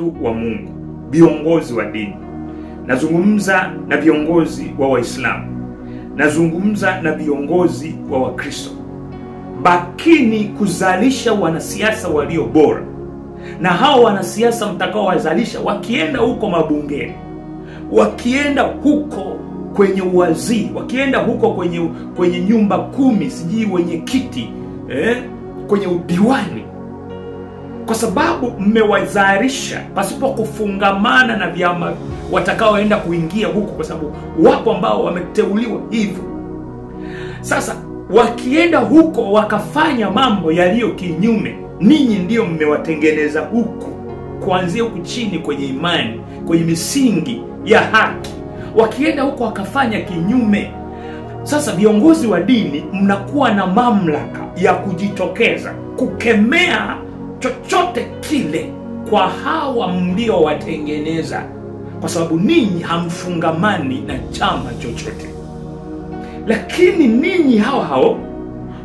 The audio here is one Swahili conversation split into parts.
watu wa Mungu, viongozi wa dini. Nazungumza na viongozi wa Waislamu, nazungumza na viongozi wa Wakristo. Bakini kuzalisha wanasiasa walio bora, na hao wanasiasa mtakao wazalisha wakienda huko mabungeni, wakienda huko kwenye uwaziri, wakienda huko kwenye nyumba 10 sijui wenye kiti, kwenye udiwani, kwa sababu mmewazalisha pasipo kufungamana na vyama watakaoenda kuingia huko, kwa sababu wapo ambao wameteuliwa hivyo. Sasa wakienda huko wakafanya mambo yaliyo kinyume, ninyi ndio mmewatengeneza huku, kuanzia huku chini kwenye imani, kwenye misingi ya haki. Wakienda huko wakafanya kinyume, sasa viongozi wa dini mnakuwa na mamlaka ya kujitokeza kukemea chochote kile kwa hawa mlio watengeneza, kwa sababu ninyi hamfungamani na chama chochote. Lakini ninyi hao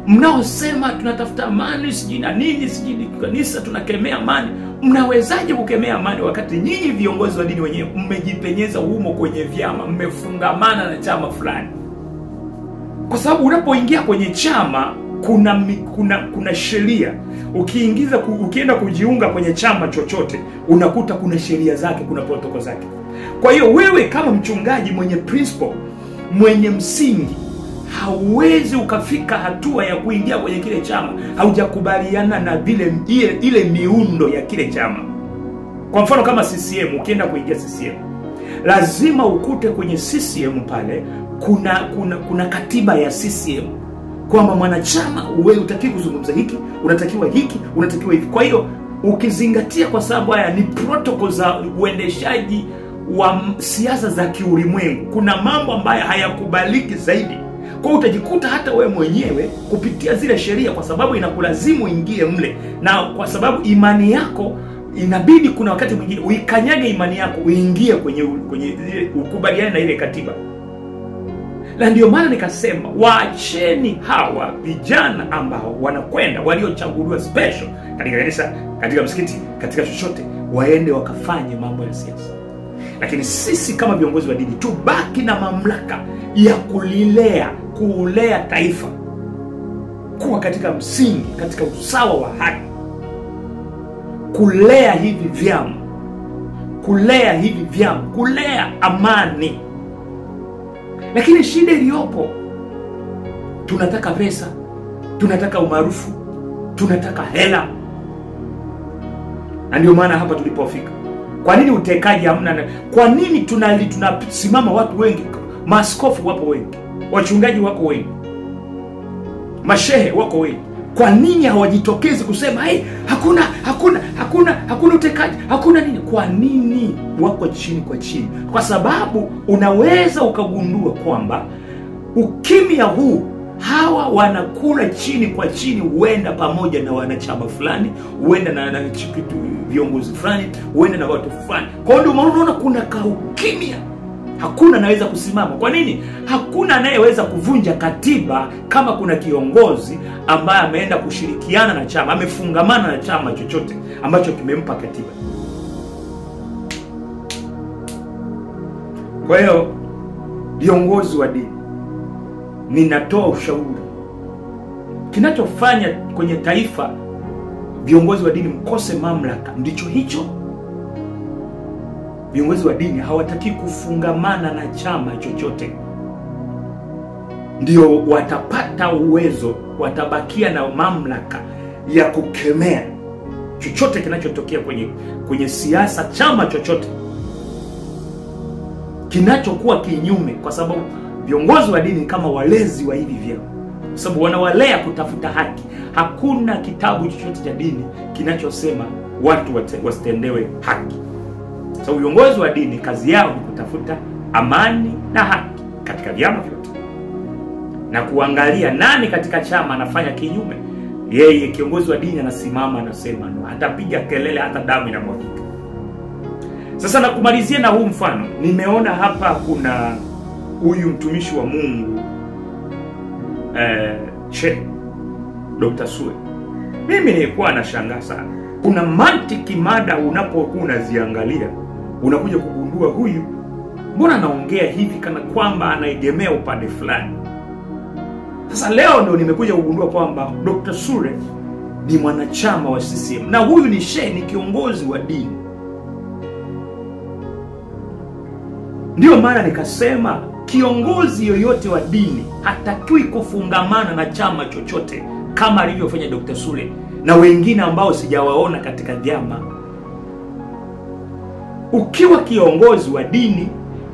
mnaosema tunatafuta amani sijui na nini sijui kanisa tunakemea amani, mnawezaje kukemea amani wakati nyinyi viongozi wa dini wenyewe mmejipenyeza humo kwenye vyama, mmefungamana na chama fulani? Kwa sababu unapoingia kwenye chama kuna sheria. Ukienda kujiunga kwenye chama chochote unakuta kuna sheria zake, kuna protokoli zake. Kwa hiyo wewe kama mchungaji mwenye principle, mwenye msingi, hauwezi ukafika hatua ya kuingia kwenye kile chama haujakubaliana na ile miundo ya kile chama. Kwa mfano kama CCM, ukienda kuingia CCM lazima ukute kwenye CCM pale kuna katiba ya CCM, kwamba mwanachama wewe utakiwa kuzungumza hiki, unatakiwa hiki, unatakiwa hivi. Kwa hiyo ukizingatia, kwa sababu haya ni protokoli za uendeshaji wa siasa za kiulimwengu, kuna mambo ambayo hayakubaliki zaidi. Kwa hiyo utajikuta hata wewe mwenyewe kupitia zile sheria, kwa sababu inakulazimu ingie mle, na kwa sababu imani yako inabidi kuna wakati mwingine uikanyage imani yako uingie kwenye ukubaliane na ile katiba. Na ndio maana nikasema waacheni hawa vijana ambao wanakwenda, waliochaguliwa special katika kanisa, katika msikiti, katika chochote, waende wakafanye mambo ya siasa. Lakini sisi kama viongozi wa dini tubaki na mamlaka ya kulea taifa kuwa katika msingi, katika usawa wa haki, kulea hivi vyama, kulea amani. Lakini shida iliyopo, tunataka pesa, tunataka umaarufu, tunataka hela. Na ndio maana hapa tulipofika. Kwa nini utekaji hamna? Kwa nini tunasimama watu wengi? Maaskofu wapo wengi, wachungaji wako wengi, mashehe wako wengi. Kwa nini hawajitokezi kusema hakuna utekaji, hakuna nini? Kwa nini wako chini kwa chini? Kwa sababu unaweza ukagundua kwamba ukimya huu, hawa wanakula chini kwa chini, huenda pamoja na wanachama fulani, huenda na viongozi fulani, huenda na watu fulani. Kwa hiyo unaona kuna ukimya, hakuna anaweza kusimama. Kwa nini? Hakuna anayeweza kuvunja katiba kama kuna kiongozi ambaye ameenda kushirikiana na chama, amefungamana na chama chochote ambacho kimempa katiba. Kwa hiyo viongozi wa dini, ninatoa ushauri. Kinachofanya kwenye taifa viongozi wa dini mkose mamlaka ndicho hicho. Viongozi wa dini hawataki kufungamana na chama chochote, ndio watapata uwezo, watabakia na mamlaka ya kukemea chochote kinachotokea kwenye siasa, chama chochote kinachokuwa kinyume, kwa sababu viongozi wa dini kama walezi wa hivi vyama, kwa sababu wanawalea kutafuta haki. Hakuna kitabu chochote cha dini kinachosema watu wasitendewe haki. Sababu viongozi wa dini kazi yao ni kutafuta amani na haki katika vyama vyote, na kuangalia nani katika chama anafanya kinyume. Yeye kiongozi wa dini anasimama, anasema no, hatapiga kelele hata damu inamwagika. Sasa na kumalizia na huu mfano, nimeona hapa kuna huyu mtumishi wa Mungu Sheikh Dr. Sue. Mimi nilikuwa nashangaa sana. Kuna mantiki mada unapokuwa unaziangalia, unakuja kugundua huyu mbona anaongea hivi kana kwamba anaegemea upande fulani. Sasa leo ndio nimekuja kugundua kwamba Dr. Sule ni mwanachama wa CCM na huyu ni shehe, ni kiongozi wa dini. Ndio maana nikasema kiongozi yoyote wa dini hatakiwi kufungamana na chama chochote kama alivyofanya Dr. Sule na wengine ambao sijawaona katika vyama. Ukiwa kiongozi wa dini,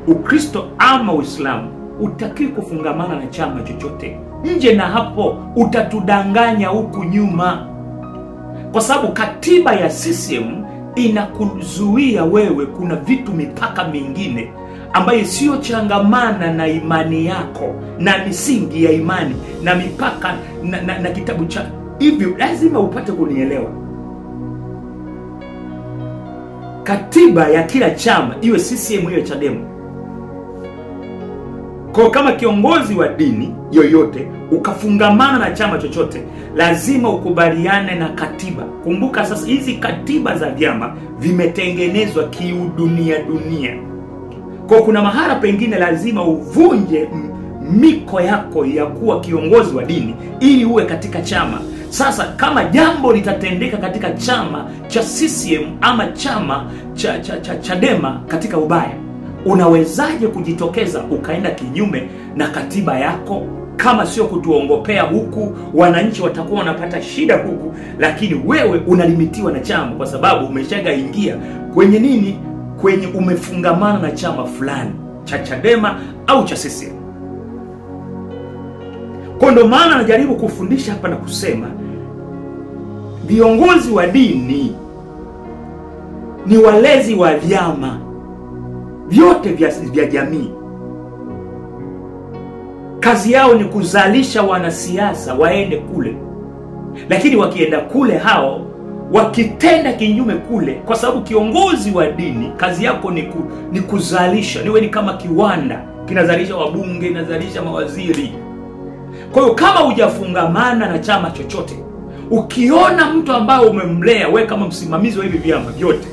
Ukristo ama Uislamu, utakiwi kufungamana na chama chochote. Nje na hapo utatudanganya huku nyuma. Kwa sababu katiba ya CCM inakuzuia wewe, kuna vitu, mipaka mingine ambayo sio changamana na imani yako na misingi ya imani na mipaka na kitabu cha hivyo. Lazima upate kunielewa. Katiba ya kila chama, iwe CCM iwe Chadema, kwa kama kiongozi wa dini yoyote ukafungamana na chama chochote, lazima ukubaliane na katiba. Kumbuka sasa hizi katiba za vyama vimetengenezwa kiudunia dunia. Kwa kuna mahala pengine lazima uvunje miko yako ya kuwa kiongozi wa dini ili uwe katika chama. Sasa kama jambo litatendeka katika chama cha CCM ama chama cha Chadema katika ubaya, unawezaje kujitokeza ukaenda kinyume na katiba yako? Kama sio kutuongopea huku, wananchi watakuwa wanapata shida huku, lakini wewe unalimitiwa na chama kwa sababu umeshaga ingia kwenye nini? Kwenye umefungamana na chama fulani cha Chadema au cha CCM. Kwa ndo maana najaribu kufundisha hapa na kusema viongozi wa dini ni walezi wa vyama vyote vya jamii. Kazi yao ni kuzalisha wanasiasa waende kule, lakini wakienda kule hao wakitenda kinyume kule, kwa sababu kiongozi wa dini kazi yako ni kuzalisha, niwe ni kama kiwanda kinazalisha wabunge, kinazalisha mawaziri. Kwa hiyo kama hujafungamana na chama chochote, ukiona mtu ambaye umemlea wewe kama msimamizi wa hivi vyama vyote,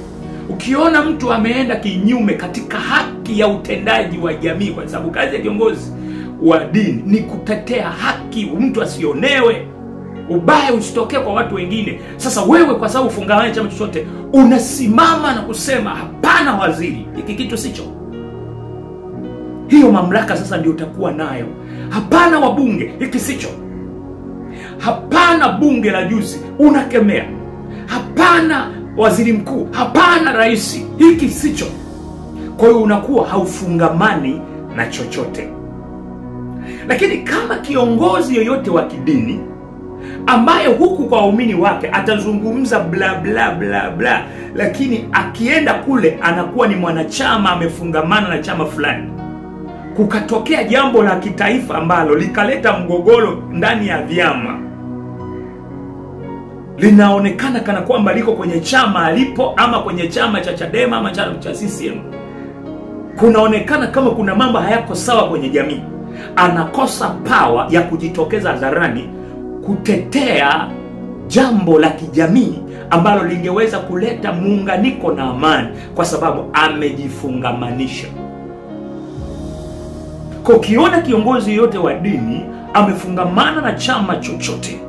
ukiona mtu ameenda kinyume katika haki ya utendaji wa jamii, kwa sababu kazi ya kiongozi wa dini ni kutetea haki, mtu asionewe, ubaya usitokee kwa watu wengine. Sasa wewe kwa sababu ufungamana na chama chochote, unasimama na kusema hapana waziri, hiki kitu sicho. Hiyo mamlaka sasa ndio utakuwa nayo. Hapana wabunge, hiki sicho. Hapana bunge la juzi, unakemea. Hapana waziri mkuu, hapana rais, hiki sicho. Kwa hiyo unakuwa haufungamani na chochote. Lakini kama kiongozi yoyote wa kidini ambaye huku kwa waumini wake atazungumza bla bla bla bla, lakini akienda kule anakuwa ni mwanachama amefungamana na chama fulani, kukatokea jambo la kitaifa ambalo likaleta mgogoro ndani ya vyama, linaonekana kana kwamba liko kwenye chama alipo ama kwenye chama cha Chadema ama chama cha CCM, kunaonekana kama kuna mambo hayako sawa kwenye jamii, anakosa power ya kujitokeza hadharani kutetea jambo la kijamii ambalo lingeweza kuleta muunganiko na amani, kwa sababu amejifungamanisha. Kwa ukiona kiongozi yote wa dini amefungamana na chama chochote,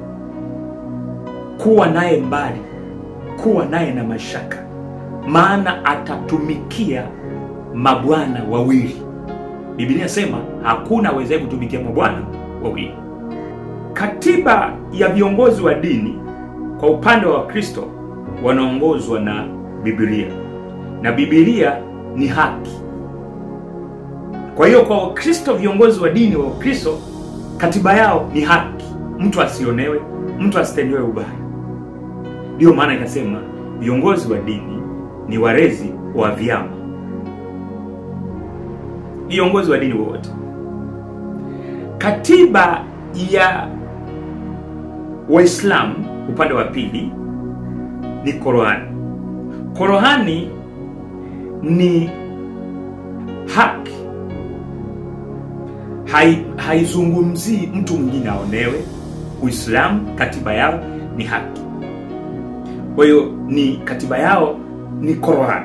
kuwa naye mbali, kuwa naye na mashaka, maana atatumikia mabwana wawili. Biblia inasema hakuna awezaye kutumikia mabwana wawili. Katiba ya viongozi wa dini kwa upande wa Kristo wanaongozwa na Biblia, na Biblia ni haki. Kwa hiyo kwa Wakristo, viongozi wa dini wa Kristo, katiba yao ni haki, mtu asionewe, mtu asitendewe ubaya. Ndio maana ikasema viongozi wa dini ni walezi wa vyama. Viongozi wa dini wote. Katiba ya Waislamu upande wa pili ni Qur'ani. Qur'ani ni haki. Haizungumzii mtu mwingine aonewe. Uislamu katiba yao ni haki. Kwa hiyo ni katiba yao ni Qur'an.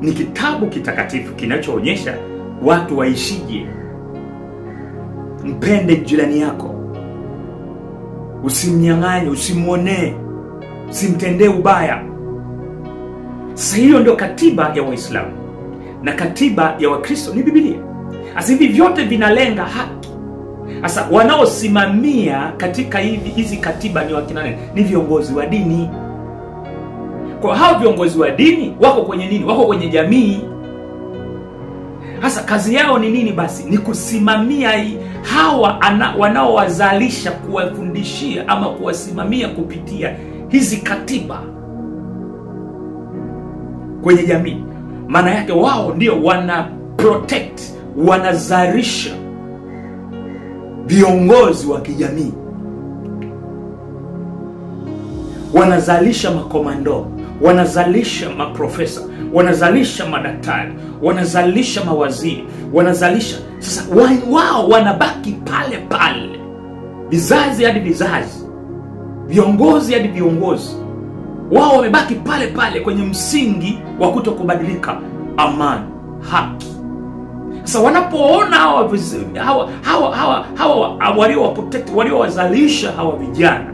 Ni kitabu kitakatifu kinachoonyesha watu waishije. Mpende jirani yako, usimnyang'anye, usimuonee, usimtendee ubaya. Sasa hiyo ndio katiba ya Waislamu, na katiba ya Wakristo ni Biblia. Sasa hivi vyote vinalenga haki. Sasa wanaosimamia katika hizi katiba ni wakina nani? Ni viongozi wa dini. Kwa hao viongozi wa dini wako kwenye nini? Wako kwenye jamii. Sasa kazi yao ni nini basi? Ni kusimamia hawa wanaowazalisha, kuwafundishia ama kuwasimamia kupitia hizi katiba kwenye jamii. Maana yake wao ndio wana protect, wanazalisha viongozi wa kijamii, wanazalisha makomando, wanazalisha maprofesa, wanazalisha madaktari, wanazalisha mawaziri, wanazalisha. Sasa wao wanabaki pale pale, vizazi hadi vizazi, viongozi hadi viongozi. Wao wamebaki pale pale kwenye msingi wa kutokubadilika, amani, haki. Sasa wanapoona hawa waliowazalisha hawa vijana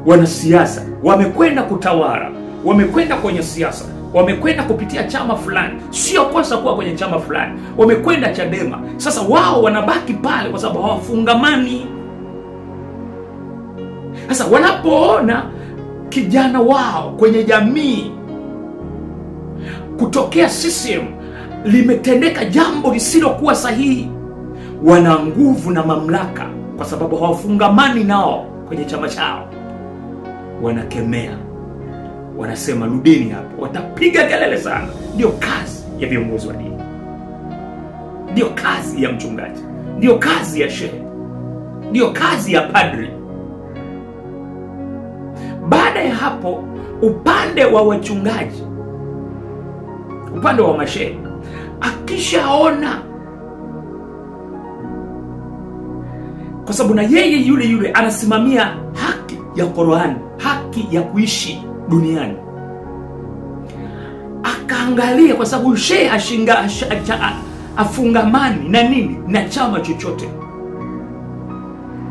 wanasiasa wamekwenda kutawala, wamekwenda kwenye siasa, wamekwenda kupitia chama fulani, sio kosa kuwa kwenye chama fulani, wamekwenda Chadema. Sasa wao wanabaki pale kwa sababu hawafungamani. Sasa wanapoona kijana wao kwenye jamii, kutokea CCM limetendeka jambo lisilokuwa sahihi, wana nguvu na mamlaka kwa sababu hawafungamani nao kwenye chama chao, wanakemea, wanasema rudini hapo, watapiga kelele sana. Ndio kazi ya viongozi wa dini, ndio kazi ya mchungaji, ndio kazi ya shehe, ndio kazi ya padri. Baada ya hapo, upande wa wachungaji, upande wa mashehe, akishaona, kwa sababu na yeye yule anasimamia haki ya Qur'an, haki ya kuishi duniani, akaangalia, kwa sababu shehe afungamani na nini? Na chama chochote.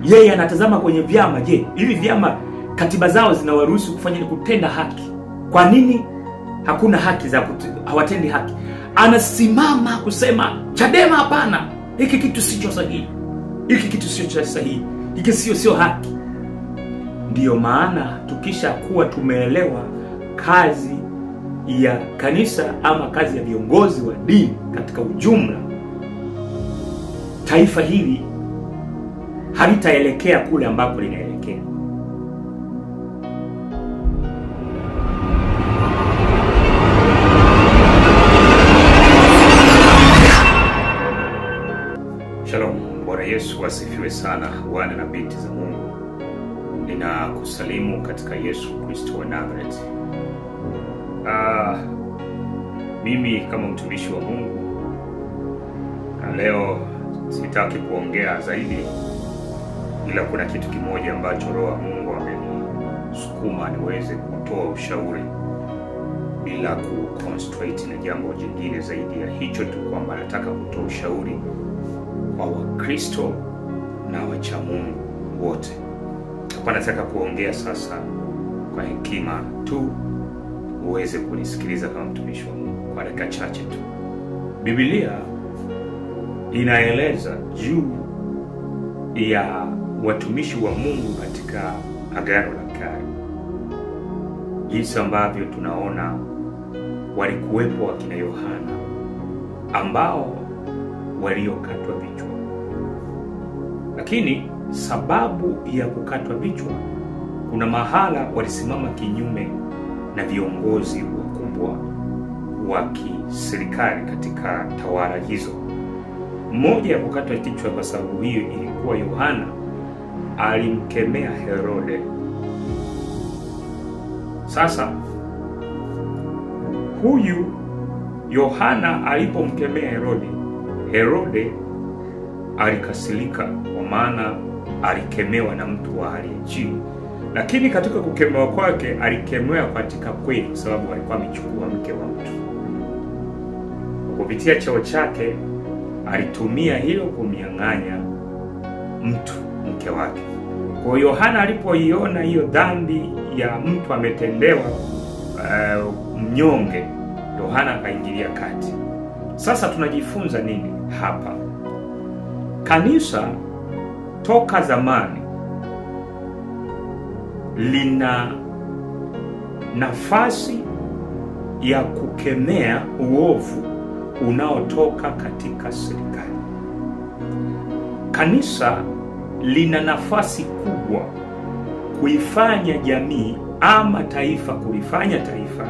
Yeye anatazama kwenye vyama. Je, hivi vyama katiba zao zinawaruhusu kufanya kutenda haki? Kwa nini hakuna haki za hawatendi haki? Anasimama kusema Chadema hapana, hiki kitu sio sahihi, hiki kitu sio sahihi, hiki sio haki. Ndiyo maana tukisha kuwa tumeelewa kazi ya kanisa ama kazi ya viongozi wa dini katika ujumla, taifa hili halitaelekea kule ambako linaelekea. Shalom, Bwana Yesu asifiwe sana. Wana na binti za Mungu, ninakusalimu katika Yesu Kristo wa Nazareti. Mimi kama mtumishi wa Mungu, na leo sitaki kuongea zaidi, ila kuna kitu kimoja ambacho Roho wa Mungu amenisukuma niweze kutoa ushauri bila kuconcentrate na jambo jingine zaidi ya hicho tu, kwamba nataka kutoa ushauri kwa Wakristo na wacha Mungu wote. Hapa nataka kuongea sasa kwa hekima tu, uweze kunisikiliza kama mtumishi wa Mungu kwa dakika chache tu. Biblia inaeleza juu ya watumishi wa Mungu katika Agano la Kale, jinsi ambavyo tunaona walikuwepo wakina Yohana ambao waliokatwa vichwa. Lakini sababu ya kukatwa vichwa, kuna mahala walisimama kinyume na viongozi wakubwa wa kiserikali katika tawala hizo. Mmoja ya kukatwa kichwa kwa sababu hiyo ilikuwa Yohana alimkemea Herode. Sasa huyu Yohana alipomkemea Herode alikasirika, kwa maana alikemewa na mtu wa hali ya chini, Lakini katika kukemewa kwake alikemewa katika kweli, kwa sababu alikuwa amechukua mke wa mtu. Kupitia cheo chake alitumia hilo kumnyang'anya mtu mke wake. Kwa hiyo Yohana alipoiona hiyo dhambi ya mtu ametendewa mnyonge, Yohana akaingilia kati. Sasa tunajifunza nini hapa? Kanisa toka zamani lina nafasi ya kukemea uovu unaotoka katika serikali. Kanisa lina nafasi kubwa kuifanya jamii ama taifa, kulifanya taifa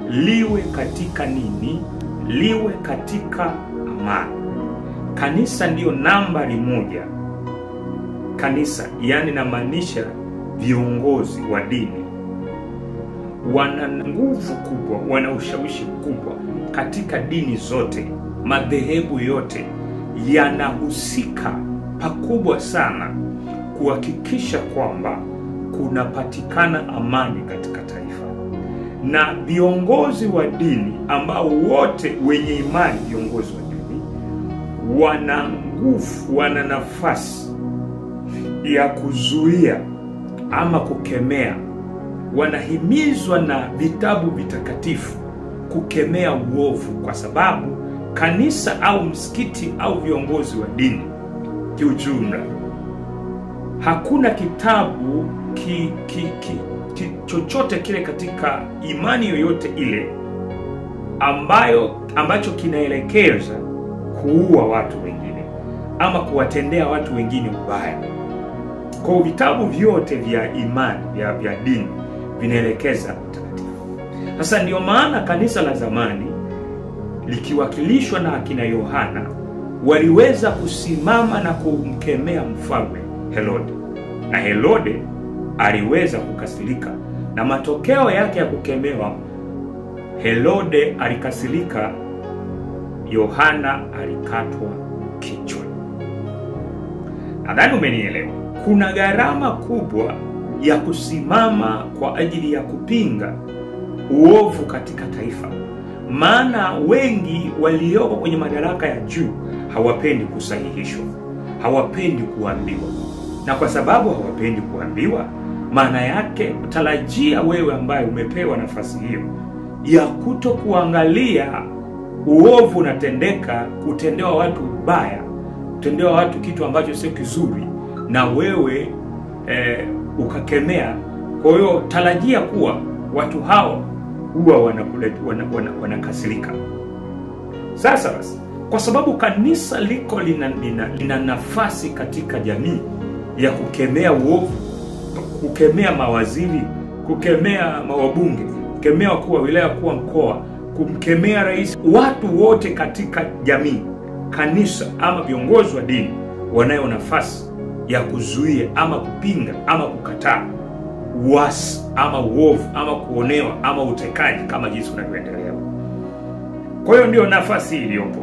liwe katika nini? Liwe katika amani. Kanisa ndiyo nambari moja. Kanisa, yani namaanisha viongozi wa dini, wana nguvu kubwa, wana ushawishi mkubwa katika dini zote. Madhehebu yote yanahusika pakubwa sana kuhakikisha kwamba kunapatikana amani katika taifa. Na viongozi wa dini ambao wote wenye imani, viongozi wa dini wana nguvu, wana nafasi ya kuzuia ama kukemea. Wanahimizwa na vitabu vitakatifu kukemea uovu, kwa sababu kanisa au msikiti au viongozi wa dini kiujumla, hakuna kitabu chochote kile katika imani yoyote ile ambacho kinaelekeza kuua watu wengine ama kuwatendea watu wengine ubaya. Kwa vitabu vyote vya imani vya dini vinaelekeza utakatifu. Sasa ndio maana kanisa la zamani likiwakilishwa na akina Yohana waliweza kusimama na kumkemea mfalme Herode, na Herode aliweza kukasirika, na matokeo yake ya kukemewa, Herode alikasirika, Yohana alikatwa kichwa. Nadhani umenielewa. Kuna gharama kubwa ya kusimama kwa ajili ya kupinga uovu katika taifa. Maana wengi walioko kwenye madaraka ya juu hawapendi kusahihishwa, hawapendi kuambiwa. Na kwa sababu hawapendi kuambiwa, maana yake utarajia wewe ambaye umepewa nafasi hiyo ya kutokuangalia uovu unatendeka, kutendewa watu ubaya, kutendewa watu kitu ambacho sio kizuri, na wewe ukakemea. Kwa hiyo tarajia kuwa watu hao huwa wanakasirika. Sasa basi, kwa sababu kanisa liko lina nafasi katika jamii ya kukemea uovu, kukemea mawaziri, kukemea mawabunge, kukemea wakuu wa wilaya, wakuu wa mkoa, kumkemea rais, watu wote katika jamii, kanisa ama viongozi wa dini wanayo nafasi ya kuzuia ama kupinga ama kukataa uasi ama uovu ama kuonewa ama utekaji kama jinsi unavyoendelea. Kwa hiyo ndio nafasi iliyopo.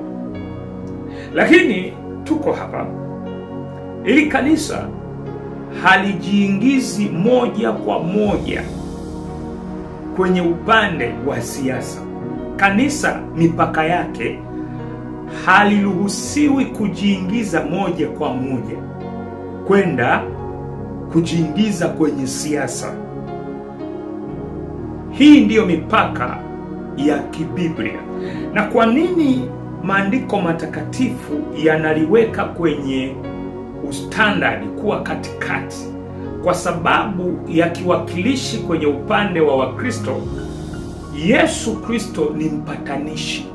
Lakini tuko hapa ili kanisa halijiingizi moja kwa moja kwenye upande wa siasa. Kanisa mipaka yake haliruhusiwi kujiingiza moja kwa moja kwenda kujiingiza kwenye siasa. Hii ndiyo mipaka ya kibiblia. Na kwa nini maandiko matakatifu yanaliweka kwenye ustandard kuwa katikati? Kwa sababu ya kiwakilishi kwenye upande wa Wakristo, Yesu Kristo ni mpatanishi.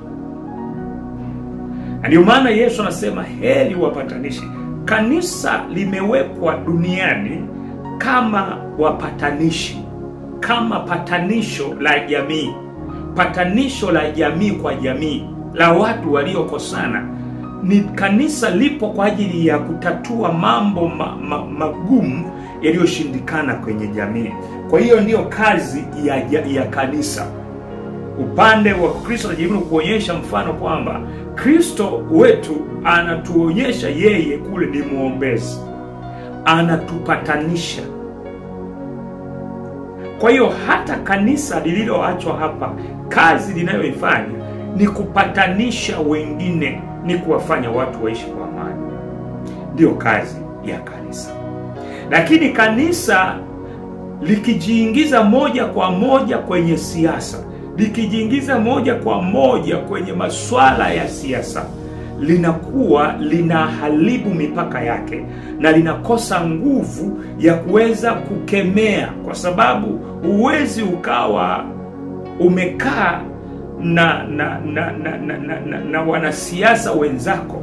Ndio maana Yesu anasema heri wapatanishi. Kanisa limewekwa duniani kama wapatanishi, kama patanisho la jamii, patanisho la jamii kwa jamii, la watu waliokosana. Ni kanisa lipo kwa ajili ya kutatua mambo magumu yaliyoshindikana kwenye jamii. Kwa hiyo ndiyo kazi ya kanisa. Upande wa Kristo anajaribu kuonyesha mfano kwamba Kristo wetu anatuonyesha yeye kule ni muombezi, anatupatanisha. Kwa hiyo hata kanisa lililoachwa hapa, kazi linayoifanya ni kupatanisha wengine, ni kuwafanya watu waishi kwa amani. Ndio kazi ya kanisa. Lakini kanisa likijiingiza moja kwa moja kwenye siasa, likijiingiza moja kwa moja kwenye masuala ya siasa, linakuwa linaharibu mipaka yake na linakosa nguvu ya kuweza kukemea, kwa sababu huwezi ukawa umekaa na wanasiasa wenzako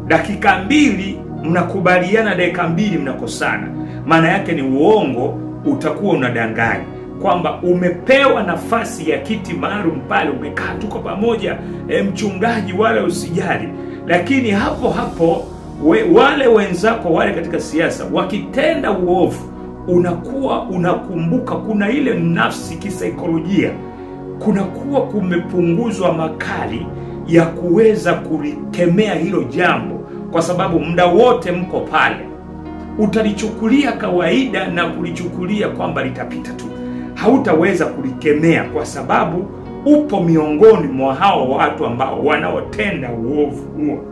dakika mbili mnakubaliana, dakika mbili mnakosana. Maana yake ni uongo, utakuwa unadanganya kwamba umepewa nafasi ya kiti maalum pale, umekaa tuko pamoja, mchungaji, wala usijali. Lakini hapo hapo wale wenzako wale katika siasa wakitenda uovu, unakuwa unakumbuka, kuna ile nafsi kisaikolojia, kunakuwa kumepunguzwa makali ya kuweza kulikemea hilo jambo, kwa sababu muda wote mko pale. Utalichukulia kawaida na kulichukulia kwamba litapita tu, hautaweza kulikemea kwa sababu upo miongoni mwa hao watu ambao wanaotenda uovu huo.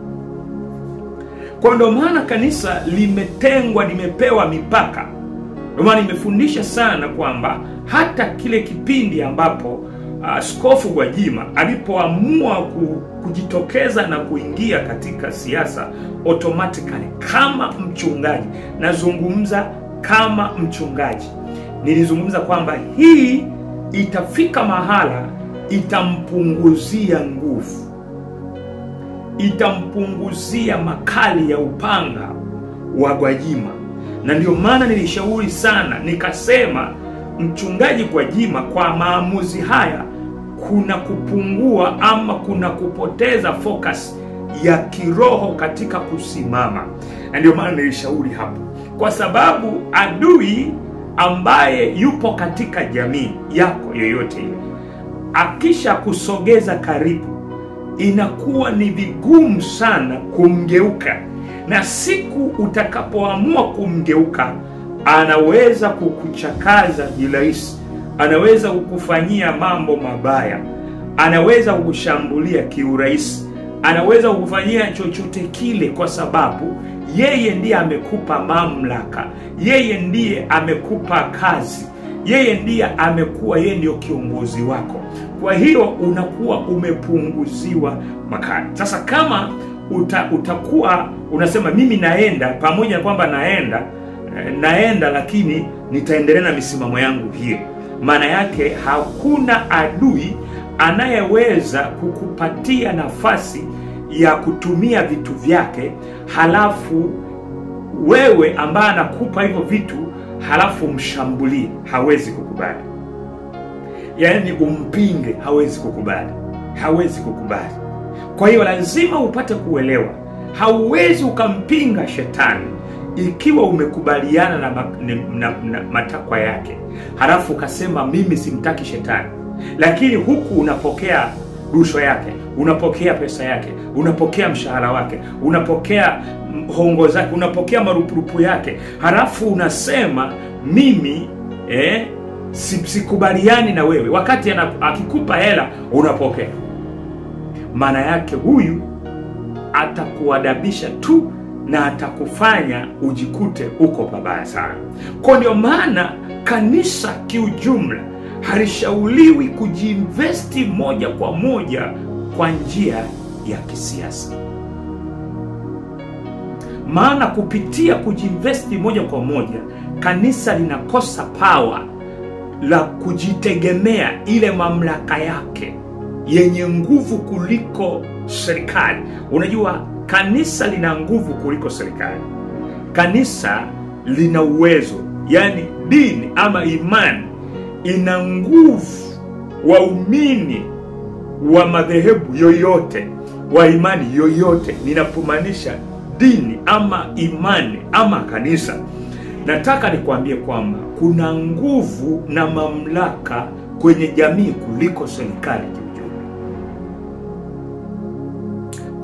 Kwa ndo maana kanisa limetengwa, limepewa mipaka. Ndio maana nimefundisha sana kwamba hata kile kipindi ambapo Askofu Gwajima alipoamua kujitokeza na kuingia katika siasa automatically kama mchungaji, nazungumza kama mchungaji, nilizungumza kwamba hii itafika mahala itampunguzia nguvu, itampunguzia makali ya upanga wa Gwajima. Na ndio maana nilishauri sana, nikasema mchungaji Gwajima kwa maamuzi haya kuna kupungua ama kuna kupoteza focus ya kiroho katika kusimama. Na ndio maana nilishauri hapo, kwa sababu adui ambaye yupo katika jamii yako yoyote ile, akisha kusogeza karibu, inakuwa ni vigumu sana kumgeuka. Na siku utakapoamua kumgeuka, anaweza kukuchakaza jirahisi, anaweza kukufanyia mambo mabaya, anaweza kukushambulia kiurahisi, anaweza kukufanyia chochote kile, kwa sababu yeye ndiye amekupa mamlaka, yeye ndiye amekupa kazi, yeye ndiye amekuwa, yeye ndio kiongozi wako. Kwa hiyo unakuwa umepunguziwa makali. Sasa kama utakuwa unasema mimi naenda, pamoja na kwamba naenda lakini nitaendelea na misimamo yangu hiyo, maana yake hakuna adui anayeweza kukupatia nafasi ya kutumia vitu vyake, halafu wewe ambaye anakupa hivyo vitu halafu mshambulie. Hawezi kukubali. Yaani umpinge, hawezi kukubali. Hawezi kukubali. Kwa hiyo lazima upate kuelewa, hauwezi ukampinga shetani ikiwa umekubaliana na matakwa yake, halafu ukasema mimi simtaki shetani, lakini huku unapokea rushwa yake, unapokea pesa yake, unapokea mshahara wake, unapokea hongo zake, unapokea marupurupu yake, halafu unasema mimi sikubaliani na wewe, wakati akikupa hela unapokea. Maana yake huyu atakuadabisha tu na atakufanya ujikute uko pabaya sana. Kwa ndio maana kanisa kiujumla halishauriwi kujiinvesti moja kwa moja kwa njia ya kisiasa. Maana kupitia kujiinvesti moja kwa moja, kanisa linakosa power la kujitegemea, ile mamlaka yake yenye nguvu kuliko serikali. Unajua kanisa lina nguvu kuliko serikali. Kanisa lina uwezo, yani dini ama imani ina nguvu. Waumini wa madhehebu yoyote, wa imani yoyote, ninapomaanisha dini ama imani ama kanisa, nataka nikwambie kwamba kuna nguvu na mamlaka kwenye jamii kuliko serikali.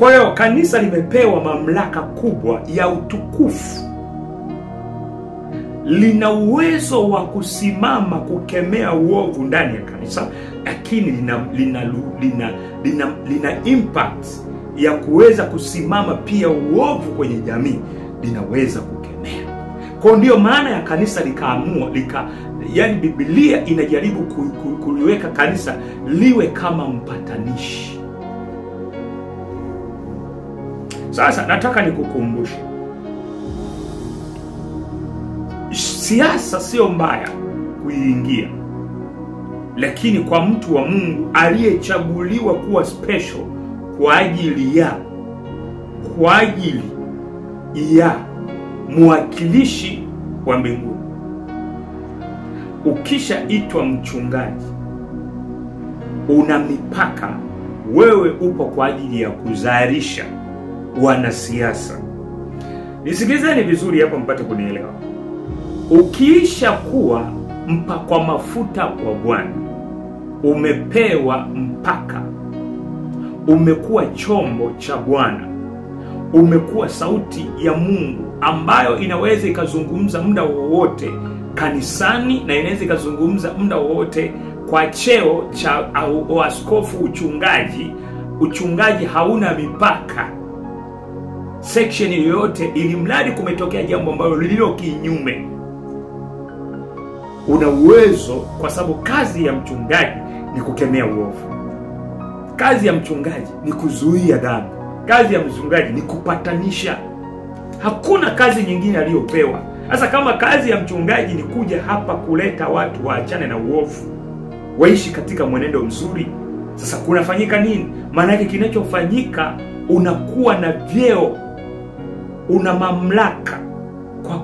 Kwa hiyo kanisa limepewa mamlaka kubwa ya utukufu. lina uwezo wa kusimama kukemea uovu ndani ya kanisa, lakini lina impact ya kuweza kusimama pia uovu kwenye jamii, linaweza kukemea. Kwa ndio maana ya kanisa likaamua yani Biblia inajaribu kuliweka kanisa liwe kama mpatanishi. Sasa nataka nikukumbushe, siasa sio mbaya kuingia, lakini kwa mtu wa Mungu aliyechaguliwa kuwa special kwa ajili ya mwakilishi wa mbinguni. Ukishaitwa mchungaji, una mipaka. Wewe upo kwa ajili ya kuzalisha wanasiasa. Nisikilizeni vizuri hapa mpate kunielewa. Ukiisha kuwa mpakwa mafuta wa Bwana, umepewa mpaka, umekuwa chombo cha Bwana, umekuwa sauti ya Mungu ambayo inaweza ikazungumza muda wowote kanisani, na inaweza ikazungumza muda wowote kwa cheo cha askofu, uchungaji hauna mipaka section yoyote, ili mradi kumetokea jambo ambalo lililo kinyume, una uwezo, kwa sababu kazi ya mchungaji ni kukemea uovu. Kazi ya mchungaji ni kuzuia dhambi. Kazi ya mchungaji ni kupatanisha. Hakuna kazi nyingine aliyopewa. Sasa kama kazi ya mchungaji ni kuja hapa kuleta watu waachane na uovu, waishi katika mwenendo mzuri, sasa kunafanyika nini? Maana yake kinachofanyika, unakuwa na vyeo, una mamlaka kwa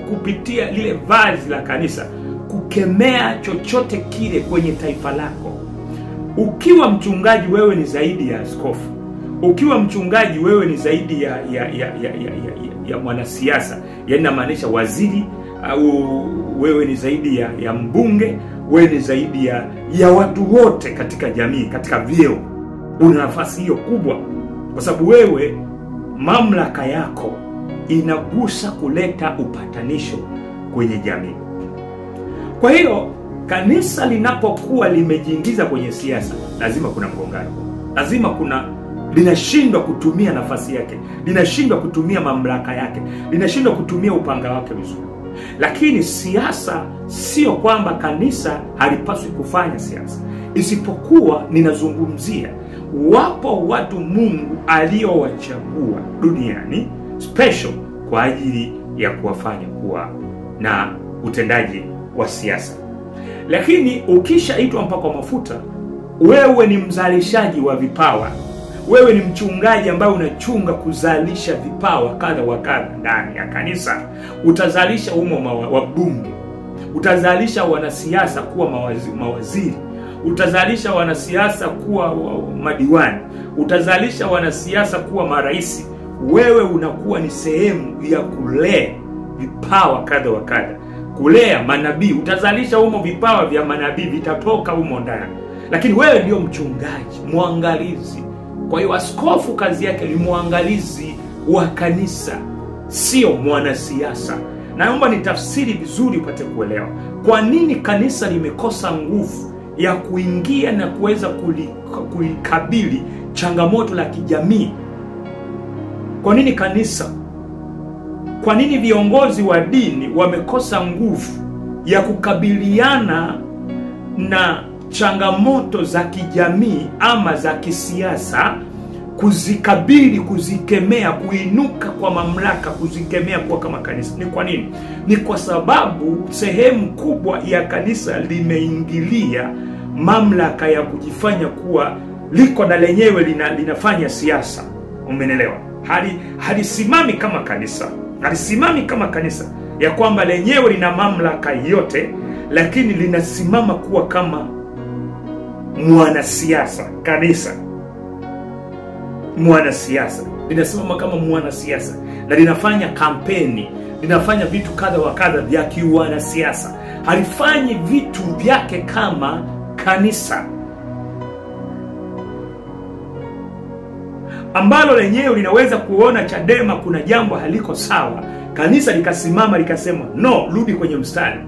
kupitia lile vazi la kanisa kukemea chochote kile kwenye taifa lako. Ukiwa mchungaji, wewe ni zaidi ya askofu. Ukiwa mchungaji, wewe ni zaidi ya mwanasiasa. Yaani namaanisha waziri, au wewe ni zaidi ya mbunge, wewe ni zaidi ya watu wote katika jamii, katika vyeo. Una nafasi hiyo kubwa kwa sababu wewe mamlaka yako inagusa kuleta upatanisho kwenye jamii. Kwa hiyo kanisa linapokuwa limejiingiza kwenye siasa, lazima kuna mgongano. Lazima linashindwa kutumia nafasi yake, linashindwa kutumia mamlaka yake, linashindwa kutumia upanga wake vizuri. Lakini siasa sio kwamba kanisa halipaswi kufanya siasa, isipokuwa ninazungumzia wapo watu Mungu aliowachagua duniani special kwa ajili ya kuwafanya kuwa na utendaji wa siasa. Lakini ukishaitwa mpakwa mafuta, wewe ni mzalishaji wa vipawa. Wewe ni mchungaji ambaye unachunga kuzalisha vipawa kadha wa kadha ndani ya kanisa. Utazalisha wa bunge, utazalisha wanasiasa kuwa mawaziri, utazalisha wanasiasa kuwa madiwani, utazalisha wanasiasa kuwa marais. Wewe unakuwa ni sehemu ya kulea vipawa kadha wa kadha, kulea manabii. Utazalisha vipawa vya manabii, vitatoka ndani. Lakini wewe ndio mchungaji, mwangalizi. Kwa hiyo askofu kazi yake ni mwangalizi wa kanisa, sio mwanasiasa. Naomba nitafsiri vizuri upate kuelewa kwa nini kanisa limekosa nguvu ya kuingia na kuweza kulikabili changamoto la kijamii. Kwa nini kanisa, kwa nini viongozi wa dini wamekosa nguvu ya kukabiliana na changamoto za kijamii ama za kisiasa, kuzikabili, kuzikemea, kuinuka kwa mamlaka, kuzikemea kwa kama kanisa? Ni kwa nini? Ni kwa sababu sehemu kubwa ya kanisa limeingilia mamlaka ya kujifanya kuwa liko na lenyewe linafanya siasa. Umeelewa? Halisimami kama kanisa. Halisimami kama kanisa ya kwamba lenyewe lina mamlaka yote, lakini linasimama kuwa kama mwanasiasa. Kanisa mwanasiasa linasimama kama mwanasiasa na linafanya kampeni, linafanya vitu kadha wa kadha vya kiwanasiasa. Halifanyi vitu vyake kama kanisa ambalo lenyewe linaweza kuona Chadema kuna jambo haliko sawa, kanisa likasimama likasema no, rudi kwenye mstari.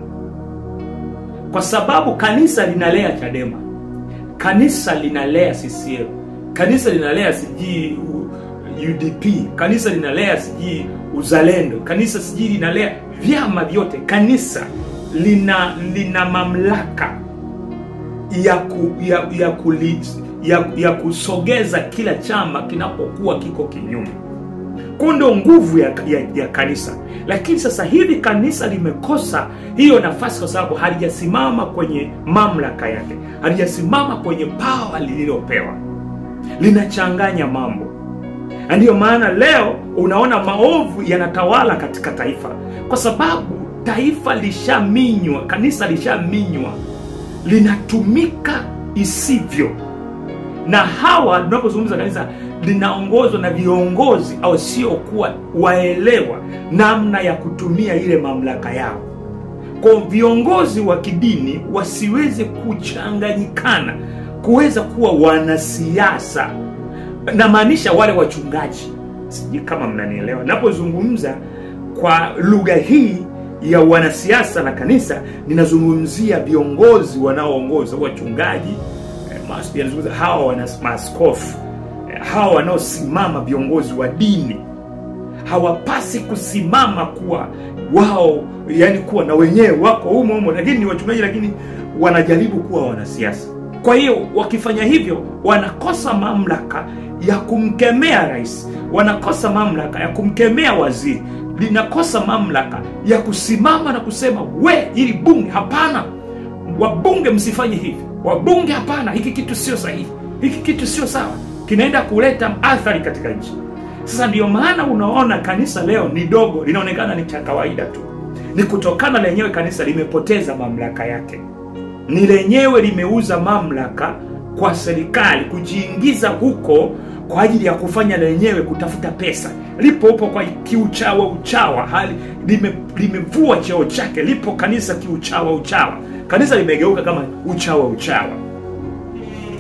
Kwa sababu kanisa linalea Chadema, kanisa linalea CCM, kanisa linalea siji UDP, kanisa linalea siji Uzalendo, kanisa siji linalea vyama vyote. Kanisa lina mamlaka ya kusogeza kila chama kinapokuwa kiko kinyume. Kwa ndio nguvu ya kanisa. Lakini sasa hivi kanisa limekosa hiyo nafasi kwa sababu halijasimama kwenye mamlaka yake, halijasimama kwenye power lililopewa. Linachanganya mambo. Ndio maana leo unaona maovu yanatawala katika taifa, kwa sababu taifa lishaminywa, kanisa lishaminywa, linatumika isivyo. Na hawa tunapozungumza kanisa linaongozwa na viongozi au sio kuwa waelewa namna ya kutumia ile mamlaka yao. Kwa viongozi wa kidini wasiweze kuchanganyikana kuweza kuwa wanasiasa. Na maanisha wale wachungaji. Sijui kama mnanielewa. Napozungumza kwa lugha hii ya wanasiasa na kanisa, ninazungumzia viongozi wanaoongoza, wachungaji, ninazungumza hawa maaskofu, hawa wanaosimama, viongozi wa dini. Hawapasi kusimama kuwa wao, yani kuwa na wenyewe wako humo, lakini ni wachungaji, lakini wanajaribu kuwa wanasiasa. Kwa hiyo wakifanya hivyo wanakosa mamlaka ya kumkemea rais, wanakosa mamlaka ya kumkemea waziri, linakosa mamlaka ya kusimama na kusema we, ili bunge hapana, wabunge msifanye hivi, wabunge hapana, hiki kitu sio sahihi, hiki kitu sio sawa, kinaenda kuleta athari katika nchi. Sasa ndio maana unaona kanisa leo ni dogo, linaonekana ni cha kawaida tu. Ni kutokana lenyewe kanisa limepoteza mamlaka yake. Ni lenyewe limeuza mamlaka kwa serikali, kujiingiza huko kwa ajili ya kufanya lenyewe kutafuta pesa. Lipo upo kwa uchawa, hali limevua cheo chake, lipo kanisa uchawa. Kanisa limegeuka kama uchawa.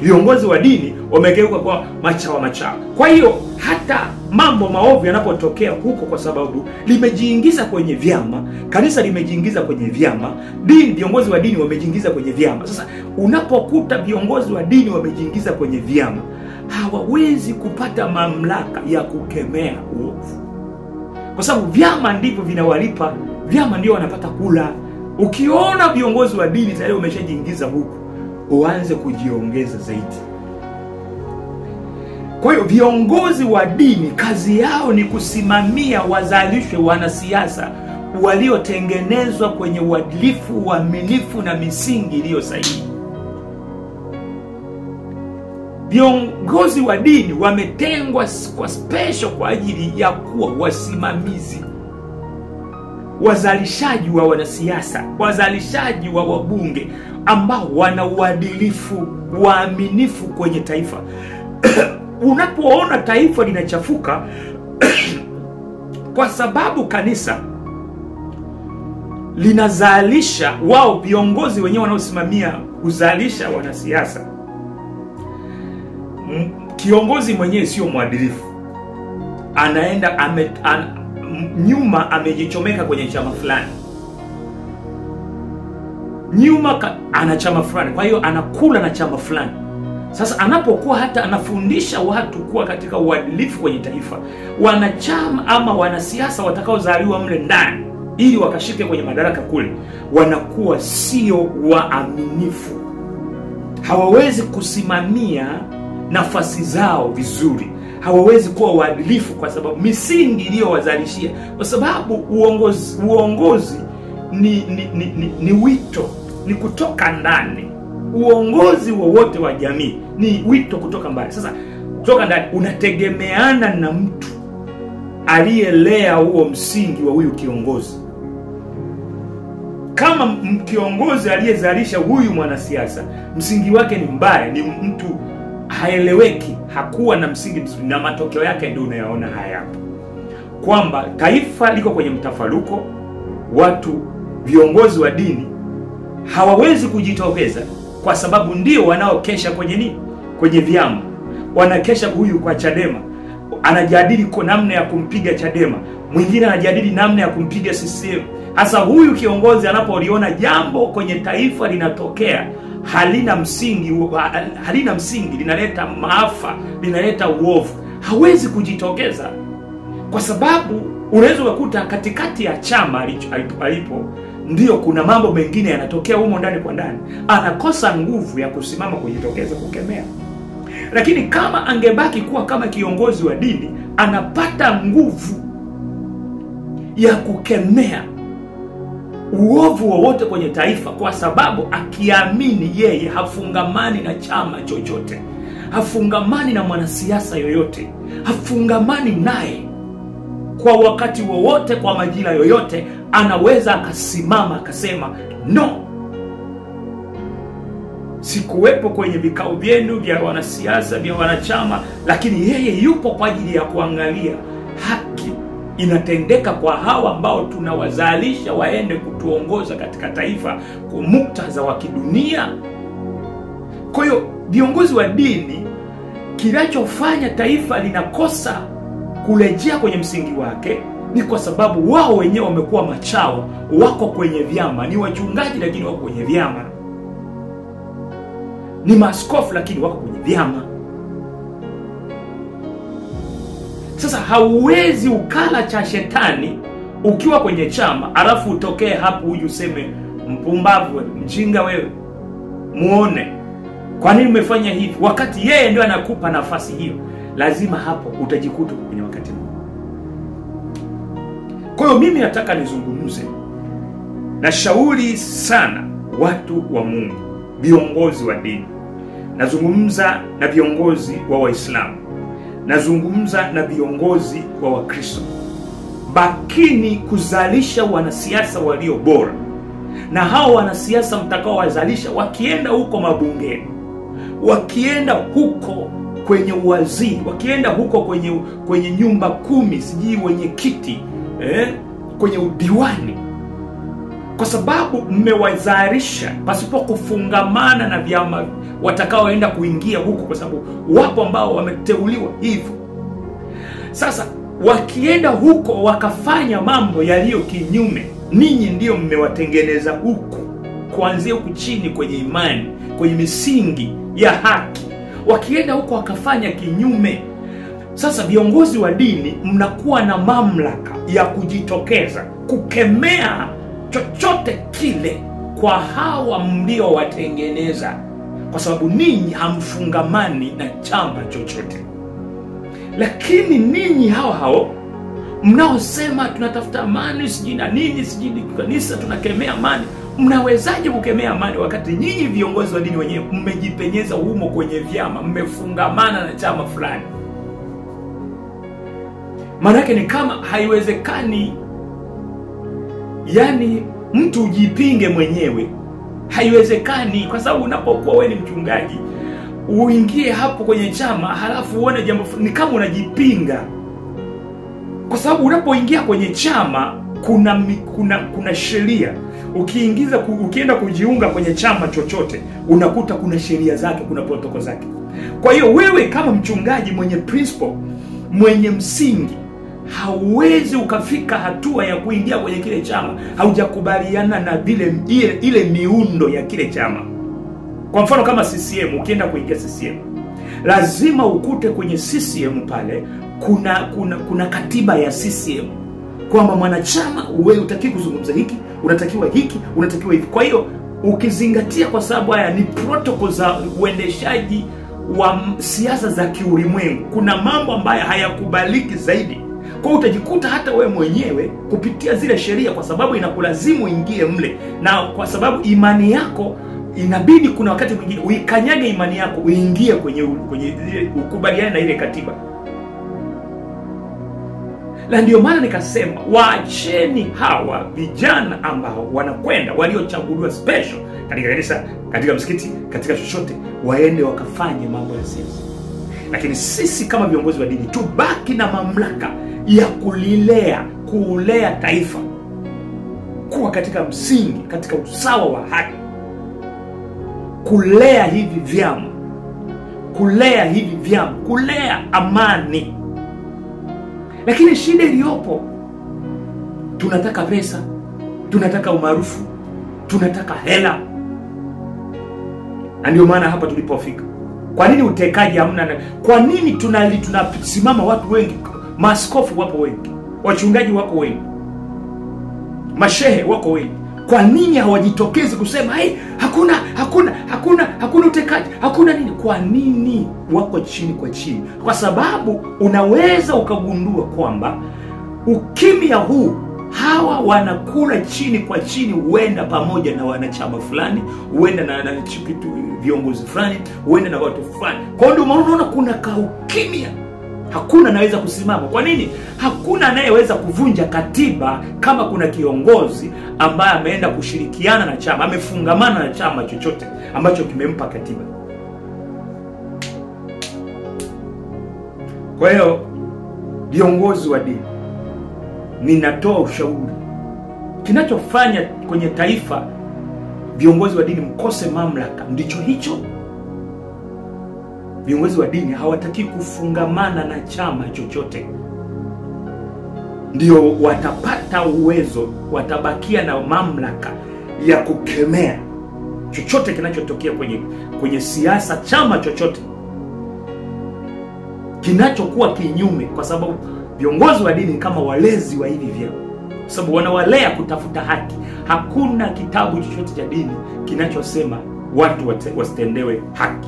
Viongozi wa dini wamegeuka kwa machawa. Kwa hiyo hata mambo maovu yanapotokea huko, kwa sababu limejiingiza kwenye vyama, kanisa limejiingiza kwenye vyama, viongozi wa dini wamejiingiza kwenye vyama. Sasa unapokuta viongozi wa dini wamejiingiza kwenye vyama, hawawezi kupata mamlaka ya kukemea uovu, kwa sababu vyama ndivyo vinawalipa, vyama ndio wanapata kula. Ukiona viongozi wa dini tayari wameshajiingiza huko, uanze kujiongeza zaidi. Kwa hiyo viongozi wa dini kazi yao ni kusimamia wazalishwe wanasiasa waliotengenezwa kwenye uadilifu, uaminifu na misingi iliyo sahihi. Viongozi wa dini wametengwa kwa special kwa ajili ya kuwa wasimamizi, wazalishaji wa wanasiasa, wazalishaji wa wabunge ambao wana uadilifu, waaminifu kwenye taifa. Unapoona taifa linachafuka kwa sababu kanisa linazalisha, wao viongozi wenyewe wanaosimamia kuzalisha wanasiasa, kiongozi mwenyewe sio mwadilifu, anaenda nyuma amejichomeka kwenye chama fulani, nyuma ana chama fulani, kwa hiyo anakula na chama fulani. Sasa anapokuwa hata anafundisha watu kuwa katika uadilifu kwenye taifa, wanachama ama wanasiasa watakaozaliwa mle ndani ili wakashike kwenye madaraka kule, wanakuwa sio waaminifu, hawawezi kusimamia nafasi zao vizuri, hawawezi kuwa waadilifu kwa sababu misingi iliyowazalishia. Kwa sababu uongozi ni wito, ni kutoka ndani. Uongozi wowote wa jamii ni wito kutoka mbali. Sasa kutoka ndani unategemeana na mtu aliyelea huo msingi wa huyu kiongozi. Kama kiongozi aliyezalisha huyu mwanasiasa msingi wake ni mbaya, ni mtu haeleweki, hakuwa na msingi mzuri, na matokeo yake ndio unayaona haya hapa, kwamba taifa liko kwenye mtafaruko. Watu, viongozi wa dini hawawezi kujitokeza kwa sababu ndio wanaokesha kwenye vyama. Wanakesha, huyu kwa Chadema anajadili kwa namna ya kumpiga Chadema, mwingine anajadili namna ya kumpiga CCM. Hasa huyu kiongozi anapoliona jambo kwenye taifa linatokea halina msingi, linaleta maafa, linaleta uovu, hawezi kujitokeza, kwa sababu unaweza kukuta katikati ya chama alipo ndio kuna mambo mengine yanatokea humo ndani kwa ndani, anakosa nguvu ya kusimama kujitokeza kukemea. Lakini kama angebaki kuwa kama kiongozi wa dini, anapata nguvu ya kukemea uovu wowote kwenye taifa, kwa sababu akiamini yeye hafungamani na chama chochote, hafungamani na mwanasiasa yoyote, hafungamani naye. Kwa wakati wowote, kwa majira yoyote, anaweza akasimama akasema no, sikuwepo kwenye vikao vyenu vya wanasiasa, vya wanachama, lakini yeye yupo kwa ajili ya kuangalia haki inatendeka kwa hawa ambao tunawazalisha waende kutuongoza katika taifa kwa muktadha wa kidunia. Kwa hiyo viongozi wa dini, kinachofanya taifa linakosa kurejea kwenye msingi wake ni kwa sababu wao wenyewe wamekuwa machawa, wako kwenye vyama, ni wachungaji lakini wako kwenye vyama, ni maaskofu lakini wako kwenye vyama. Sasa hauwezi ukala cha shetani ukiwa kwenye chama, alafu utokee hapo uje useme mpumbavu, mjinga wewe, muone kwa nini umefanya hivi, wakati yeye ndio anakupa nafasi hiyo. Lazima hapo utajikuta kwenye wakati mmoja. Kwa hiyo mimi nataka nizungumze na shauri sana watu wa Mungu, viongozi wa dini. Nazungumza na viongozi wa Waislamu, nazungumza na viongozi wa Wakristo. Bakini kuzalisha wanasiasa walio bora, na hao wanasiasa mtakao wazalisha wakienda huko mabungeni, wakienda huko kwenye uwaziri, wakienda huko kwenye nyumba 10, sijui wenye kiti, kwenye udiwani, kwa sababu mmewazalisha pasipo kufungamana na vyama watakaoenda kuingia huko, kwa sababu wapo ambao wameteuliwa hivyo. Sasa wakienda huko wakafanya mambo yaliyo kinyume, ninyi ndio mmewatengeneza huko kuanzia huku chini kwenye imani, kwenye misingi ya haki. Wakienda huko wakafanya kinyume, sasa viongozi wa dini mnakuwa na mamlaka ya kujitokeza kukemea chochote kile kwa hawa mlio watengeneza, kwa sababu ninyi hamfungamani na chama chochote. Lakini ninyi hao mnaosema tunatafuta amani, sijui na nini, sijui kanisa tunakemea amani, mnawezaje kukemea amani wakati nyinyi viongozi wa dini wenyewe mmejipenyeza humo kwenye vyama, mmefungamana na chama fulani? Maana yake ni kama haiwezekani, yani mtu ujipinge mwenyewe, haiwezekani. Kwa sababu unapokuwa wewe ni mchungaji, uingie hapo kwenye chama halafu uone jambo, ni kama unajipinga. Kwa sababu unapoingia kwenye chama kuna sheria. Ukienda kujiunga kwenye chama chochote, unakuta kuna sheria zake, kuna protokoli zake. Kwa hiyo wewe kama mchungaji mwenye principle, mwenye msingi, hauwezi ukafika hatua ya kuingia kwenye kile chama haujakubaliana na ile miundo ya kile chama. Kwa mfano kama CCM, ukienda kuingia CCM, lazima ukute kwenye CCM pale kuna katiba ya CCM, kwamba mwanachama wewe utaki kuzungumza hiki, unatakiwa hiki, unatakiwa hivi. Kwa hiyo ukizingatia, kwa sababu haya ni protokoli za uendeshaji wa siasa za kiulimwengu, kuna mambo ambayo hayakubaliki zaidi. Kwa hiyo utajikuta hata wewe mwenyewe kupitia zile sheria, kwa sababu inakulazimu ingie mle, na kwa sababu imani yako inabidi kuna wakati mwingine uikanyage imani yako uingie kwenye ukubaliane na ile katiba. Na ndio maana nikasema waacheni hawa vijana ambao wanakwenda, waliochaguliwa special katika kanisa, katika msikiti, katika chochote, waende wakafanye mambo ya siasa. Lakini sisi kama viongozi wa dini tubaki na mamlaka ya kulea taifa kuwa katika msingi, katika usawa wa haki, kulea hivi vyama, kulea amani. Lakini shida iliyopo tunataka pesa, tunataka umaarufu, tunataka hela. Na ndio maana hapa tulipofika. Kwa nini utekaji hamna? Kwa nini tunasimama watu wengi? Maaskofu wapo wengi, wachungaji wako wengi, mashehe wako wengi. Kwa nini hawajitokezi kusema hakuna utekaji, hakuna nini? Kwa nini wako chini kwa chini? Kwa sababu unaweza ukagundua kwamba ukimya huu, hawa wanakula chini kwa chini, huenda pamoja na wanachama fulani, huenda na viongozi fulani, huenda na watu fulani. Kwa ndio unaona kuna kaukimya. Hakuna anaweza kusimama. Kwa nini? Hakuna anayeweza kuvunja katiba kama kuna kiongozi ambaye ameenda kushirikiana na chama, amefungamana na chama chochote ambacho kimempa katiba. Kwa hiyo viongozi wa dini, ninatoa ushauri. Kinachofanya kwenye taifa viongozi wa dini mkose mamlaka ndicho hicho. Viongozi wa dini hawataki kufungamana na chama chochote. Ndio watapata uwezo, watabakia na mamlaka ya kukemea chochote kinachotokea kwenye siasa, chama chochote kinachokuwa kinyume, kwa sababu viongozi wa dini kama walezi wa hivi vyao, sababu wanawalea kutafuta haki. Hakuna kitabu chochote cha dini kinachosema watu wasitendewe haki.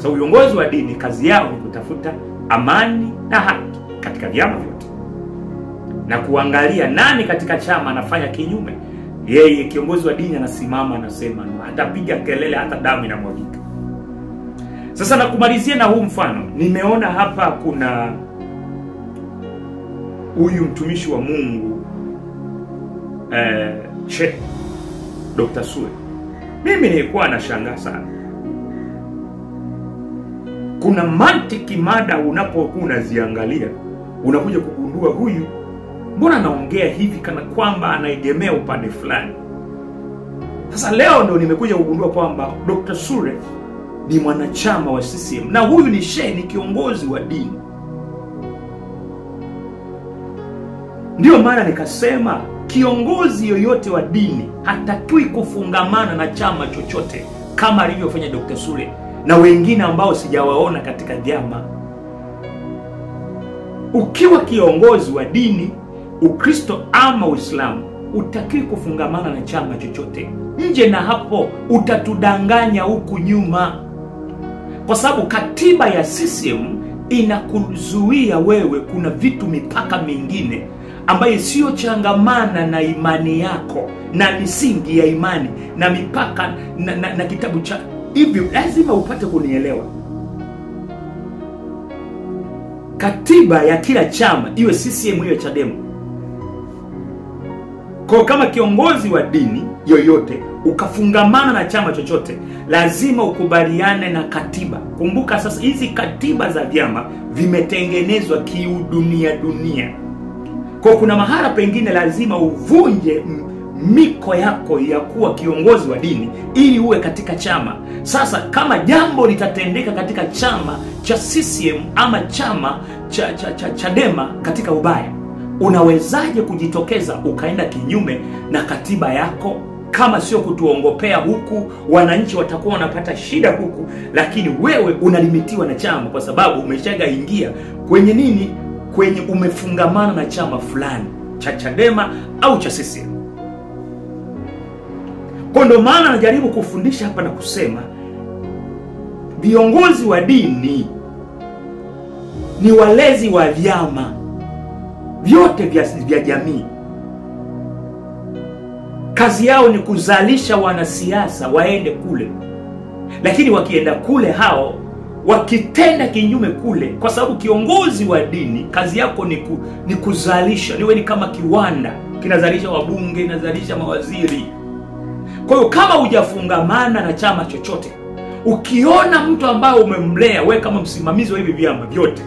So viongozi wa dini kazi yao ni kutafuta amani na haki katika vyama vyote, na kuangalia nani katika chama anafanya kinyume. Yeye kiongozi wa dini anasimama, anasema, hatapiga kelele hata damu inamwagika. Sasa nakumalizia na huu mfano. Nimeona hapa kuna huyu mtumishi wa Mungu Sheikh Dr. Sule. Mimi nilikuwa nashangaa sana. Kuna mantiki mada unapokuwa unaziangalia, unakuja kugundua huyu mbona anaongea hivi kana kwamba anaegemea upande fulani. Sasa leo ndio nimekuja kugundua kwamba Dr. Sule ni mwanachama wa CCM na huyu ni shehe, ni kiongozi wa dini. Ndio maana nikasema kiongozi yoyote wa dini hatakiwi kufungamana na chama chochote kama alivyofanya Dr. Sule na wengine ambao sijawaona katika vyama. Ukiwa kiongozi wa dini, Ukristo ama Uislamu, utakiwi kufungamana na chama chochote. Nje na hapo utatudanganya huku nyuma. Kwa sababu katiba ya CCM inakuzuia wewe, kuna vitu, mipaka mingine ambayo sio changamana na imani yako na misingi ya imani na mipaka na kitabu cha hivyo. Lazima upate kunielewa. Katiba ya kila chama, iwe CCM iwe Chadema, kwa kama kiongozi wa dini yoyote ukafungamana na chama chochote, lazima ukubaliane na katiba. Kumbuka sasa hizi katiba za vyama vimetengenezwa kiudunia dunia. Kwa kuna mahala pengine lazima uvunje miko yako ya kuwa kiongozi wa dini ili uwe katika chama. Sasa kama jambo litatendeka katika chama cha CCM ama chama cha Chadema katika ubaya, unawezaje kujitokeza ukaenda kinyume na katiba yako? Kama sio kutuongopea huku, wananchi watakuwa wanapata shida huku, lakini wewe unalimitiwa na chama kwa sababu umeshaingia kwenye nini? Kwenye umefungamana na chama fulani cha Chadema au cha CCM. Kwa ndio maana najaribu kufundisha hapa na kusema viongozi wa dini ni walezi wa vyama vyote vya jamii. Kazi yao ni kuzalisha wanasiasa waende kule, lakini wakienda kule hao wakitenda kinyume kule, kwa sababu kiongozi wa dini kazi yako ni kuzalisha. Niwe ni kama kiwanda kinazalisha wabunge, kinazalisha mawaziri. Kwa hiyo kama hujafungamana na chama chochote, ukiona mtu ambaye umemlea wewe kama msimamizi wa hivi vyama vyote,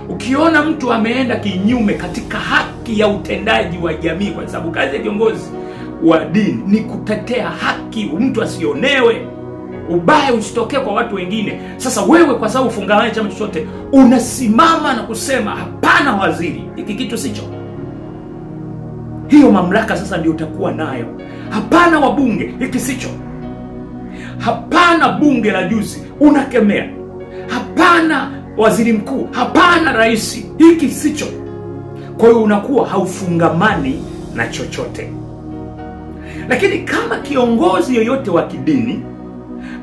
ukiona mtu ameenda kinyume katika haki ya utendaji wa jamii, kwa sababu kazi ya kiongozi wa dini ni kutetea haki, mtu asionewe, ubaya usitokee kwa watu wengine. Sasa wewe kwa sababu ufungamana na chama chochote, unasimama na kusema hapana waziri, hiki kitu sicho. hiyo mamlaka sasa ndio utakuwa nayo. Hapana wabunge, hiki sicho. Hapana bunge la juzi, unakemea. Hapana waziri mkuu, hapana rais, hiki sicho. Kwa hiyo unakuwa haufungamani na chochote. Lakini kama kiongozi yoyote wa kidini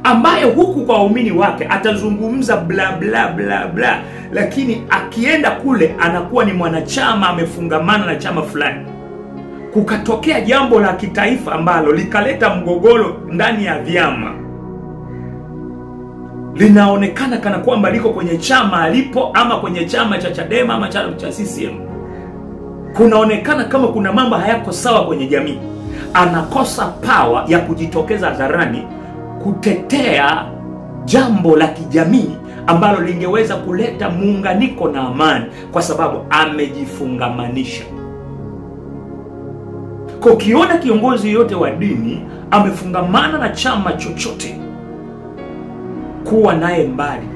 ambaye huku kwa waumini wake atazungumza bla bla bla bla, lakini akienda kule anakuwa ni mwanachama amefungamana na chama fulani, kukatokea jambo la kitaifa ambalo likaleta mgogoro ndani ya vyama, linaonekana kana kwamba liko kwenye chama alipo, ama kwenye chama cha Chadema ama chama cha CCM, kunaonekana kama kuna mambo hayako sawa kwenye jamii, anakosa power ya kujitokeza hadharani kutetea jambo la kijamii ambalo lingeweza kuleta muunganiko na amani, kwa sababu amejifungamanisha. Kwa kiona kiongozi yote wa dini amefungamana na chama chochote, kuwa naye mbali,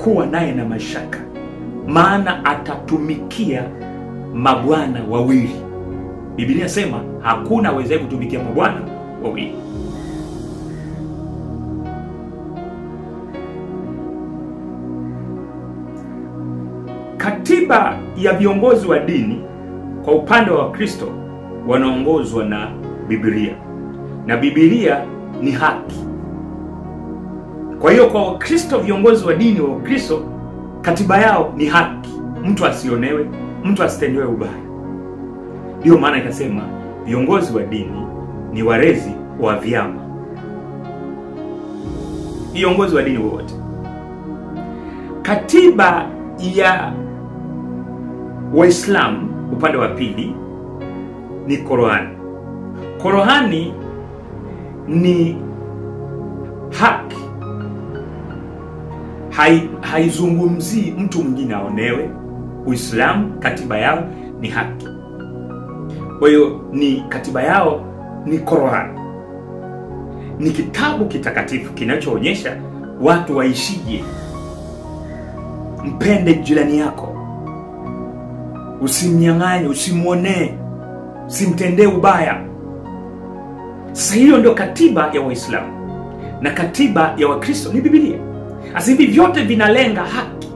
kuwa naye na mashaka, maana atatumikia mabwana wawili. Biblia inasema hakuna awezaye kutumikia mabwana wawili. Katiba ya viongozi wa dini kwa upande wa Kristo wanaongozwa na Biblia, na Biblia ni haki. Kwa hiyo kwa Wakristo, viongozi wa dini wa Kristo, katiba yao ni haki, mtu asionewe, mtu asitendewe ubaya. Ndio maana ikasema viongozi wa dini ni walezi wa vyama. Viongozi wa dini wote. Katiba ya Waislamu upande wa pili ni Qur'an. Qur'ani ni haki. Haizungumzii mtu mwingine aonewe. Uislamu katiba yao ni haki. Kwa hiyo ni katiba yao ni Qur'an. Ni kitabu kitakatifu kinachoonyesha watu waishije. Mpende jirani yako, usimnyang'anye, usimuonee, usimtendee ubaya. Sasa hiyo ndio katiba ya Waislamu, na katiba ya Wakristo ni Biblia. Sasa hivi vyote vinalenga haki.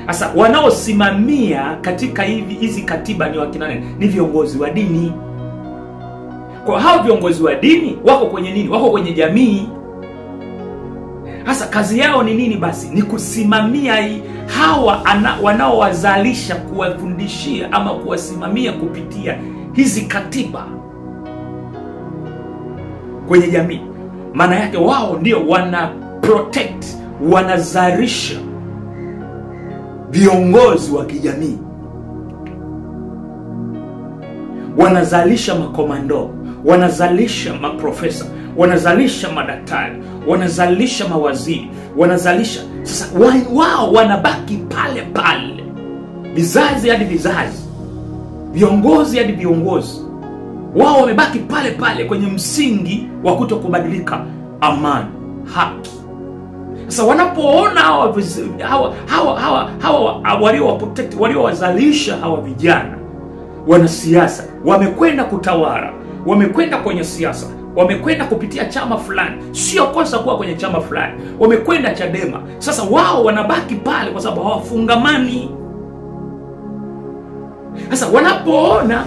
Sasa wanaosimamia katika hizi katiba ni wakina nani? Ni viongozi wa dini. Kwa hao viongozi wa dini wako kwenye nini? Wako kwenye jamii. Sasa kazi yao ni nini basi? Ni kusimamia hawa wanaowazalisha, kuwafundishia ama kuwasimamia kupitia hizi katiba kwenye jamii. Maana yake wao ndio wana protect, wanazalisha viongozi wa kijamii, wanazalisha makomando, wanazalisha maprofesa, wanazalisha madaktari, wanazalisha mawaziri, wanazalisha. Sasa wao wanabaki pale pale, vizazi hadi vizazi, viongozi hadi viongozi, wao wamebaki pale pale kwenye msingi wa kutokubadilika, amani, haki. Sasa wanapoona hawa waliowazalisha hawa vijana wanasiasa wamekwenda kutawala, wamekwenda kwenye siasa, wamekwenda kupitia chama fulani, sio kosa kuwa kwenye chama fulani, wamekwenda Chadema. Sasa wao wanabaki pale kwa sababu hawafungamani. Sasa wanapoona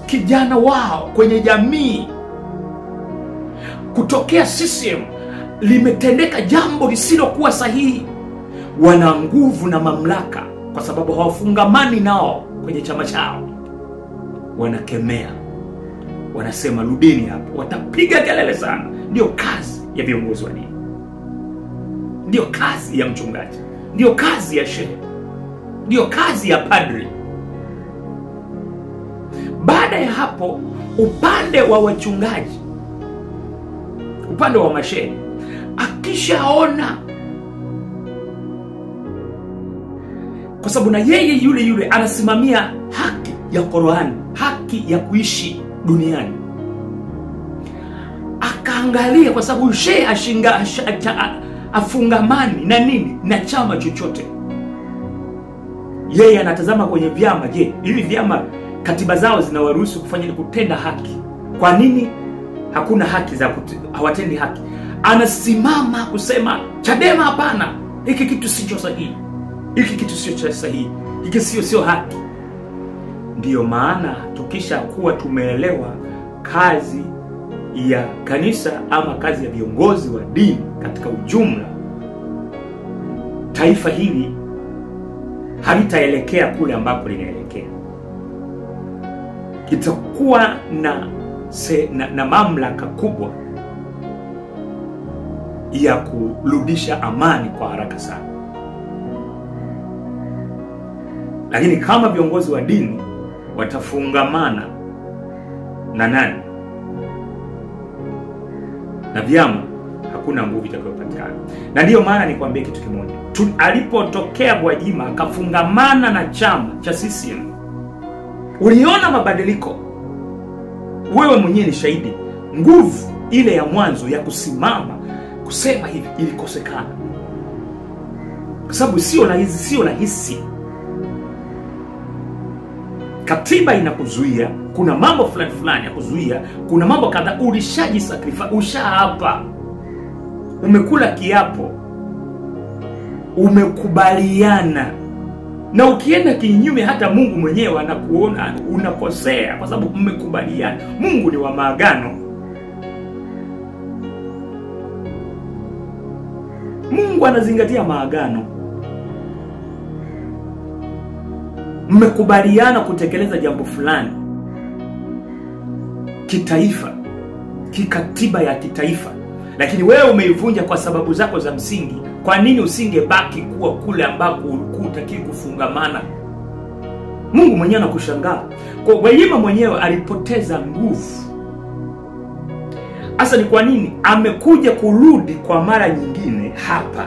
kijana wao kwenye jamii, kutokea CCM limetendeka jambo lisilokuwa sahihi, wana nguvu na mamlaka kwa sababu hawafungamani nao kwenye chama chao, wanakemea, wanasema rudini hapo, watapiga kelele sana. Ndio kazi ya viongozi wa dini, ndio kazi ya mchungaji, ndio kazi ya shehe, ndio kazi ya padri. Baada ya hapo, upande wa wachungaji, upande wa mashehe, akishaona, kwa sababu na yeye yule anasimamia haki ya Qur'an, haki ya kuishi duniani, akaangalia, kwa sababu shehe afungamani na nini? Na chama chochote. Yeye anatazama kwenye vyama. Je, hivi vyama katiba zao zinawaruhusu kufanya kutenda haki. Kwa nini hakuna haki hawatendi haki? Anasimama kusema Chadema hapana, hiki kitu sio sahihi. Hiki kitu sio sahihi. Hiki sio haki. Ndiyo maana tukisha kuwa tumeelewa kazi ya kanisa ama kazi ya viongozi wa dini katika ujumla, taifa hili halitaelekea kule ambako linaelekea. Kitakuwa na mamlaka kubwa ya kurudisha amani kwa haraka sana. Lakini kama viongozi wa dini watafungamana na nani? Na vyama, hakuna nguvu itakayopatikana. Na ndiyo maana nikwambie kitu kimoja. Alipotokea Gwajima akafungamana na chama cha CCM, uliona mabadiliko. Wewe mwenyewe ni shahidi. Nguvu ile ya mwanzo ya kusimama kusema hivi ilikosekana. Kwa sababu sio rahisi. Katiba inakuzuia, kuna mambo fulani ya kuzuia, kuna mambo kadhaa ulishajisacrifice, ushaapa. Umekula kiapo. Umekubaliana. Na ukienda kinyume hata Mungu mwenyewe anakuona unakosea kwa sababu mmekubaliana. Mungu ni wa maagano. Mungu anazingatia maagano. Mmekubaliana kutekeleza jambo fulani kitaifa, kikatiba ya kitaifa, lakini wewe umeivunja kwa sababu zako za msingi. Kwa nini usingebaki kuwa kule ambako ulikuwa unataka kufungamana? Mungu mwenyewe anakushangaa. Kwa Gwajima mwenyewe alipoteza nguvu. Asa ni kwa nini amekuja kurudi kwa mara nyingine hapa?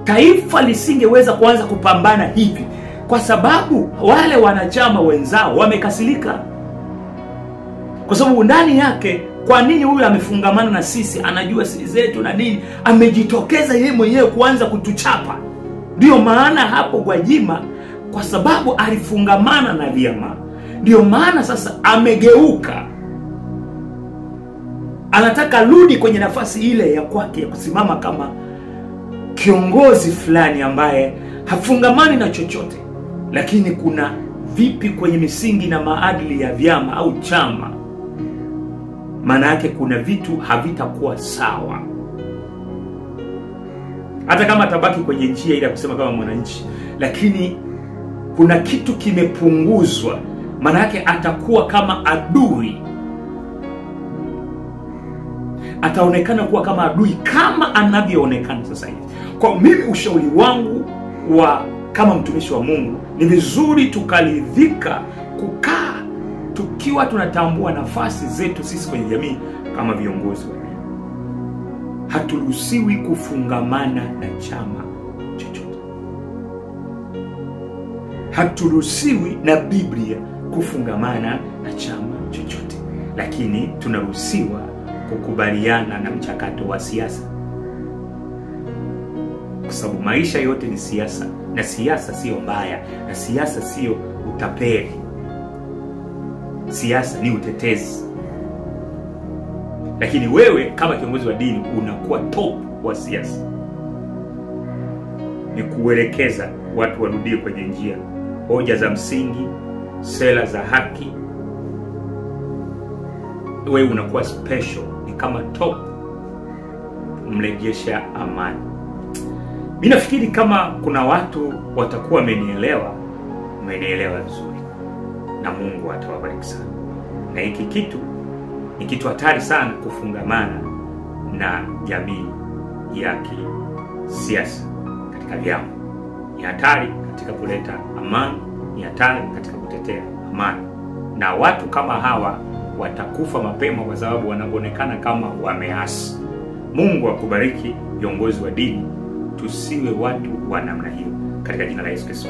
Taifa lisingeweza kuanza kupambana hivi kwa sababu wale wanachama wenzao wamekasirika. Kwa sababu ndani yake, kwa nini huyu amefungamana na sisi, anajua siri zetu na nini, amejitokeza yeye mwenyewe kuanza kutuchapa. Ndio maana hapo Gwajima, kwa sababu alifungamana na vyama, ndio maana sasa amegeuka. Anataka rudi kwenye nafasi ile ya kwake ya kusimama kama kiongozi fulani ambaye hafungamani na chochote. Lakini kuna vipi kwenye misingi na maadili ya vyama au chama? Maana yake kuna vitu havitakuwa sawa. Hata kama atabaki kwenye njia ile ya kusema kama mwananchi, lakini kuna kitu kimepunguzwa. Maana yake atakuwa kama adui. Ataonekana kuwa kama adui kama anavyoonekana sasa hivi. Kwa mimi ushauri wangu kama mtumishi wa Mungu, ni vizuri tukaridhika kukaa tukiwa tunatambua nafasi zetu sisi kwenye jamii kama viongozi wa dini. Haturuhusiwi kufungamana na chama chochote. Haturuhusiwi na Biblia kufungamana na chama chochote. Lakini tunaruhusiwa kukubaliana na mchakato wa siasa. Kwa sababu maisha yote ni siasa, na siasa sio mbaya, na siasa sio utapeli. Siasa ni utetezi. Lakini wewe kama kiongozi wa dini unakuwa top wa siasa. Ni kuelekeza watu warudie kwenye njia, hoja za msingi, sera za haki. Wewe unakuwa special, ni kama top, mrejesha amani. Mimi nafikiri kama kuna watu watakuwa wamenielewa vizuri, na Mungu atawabariki sana. Na hiki kitu ni kitu hatari sana, kufungamana na jamii ya kisiasa katika vyama. Ni hatari katika kuleta amani, ni hatari katika kutetea amani. Na watu kama hawa watakufa mapema kwa sababu wanaonekana kama wameasi. Mungu akubariki viongozi wa dini. Tusiwe watu wa namna hiyo katika jina la Yesu Kristo.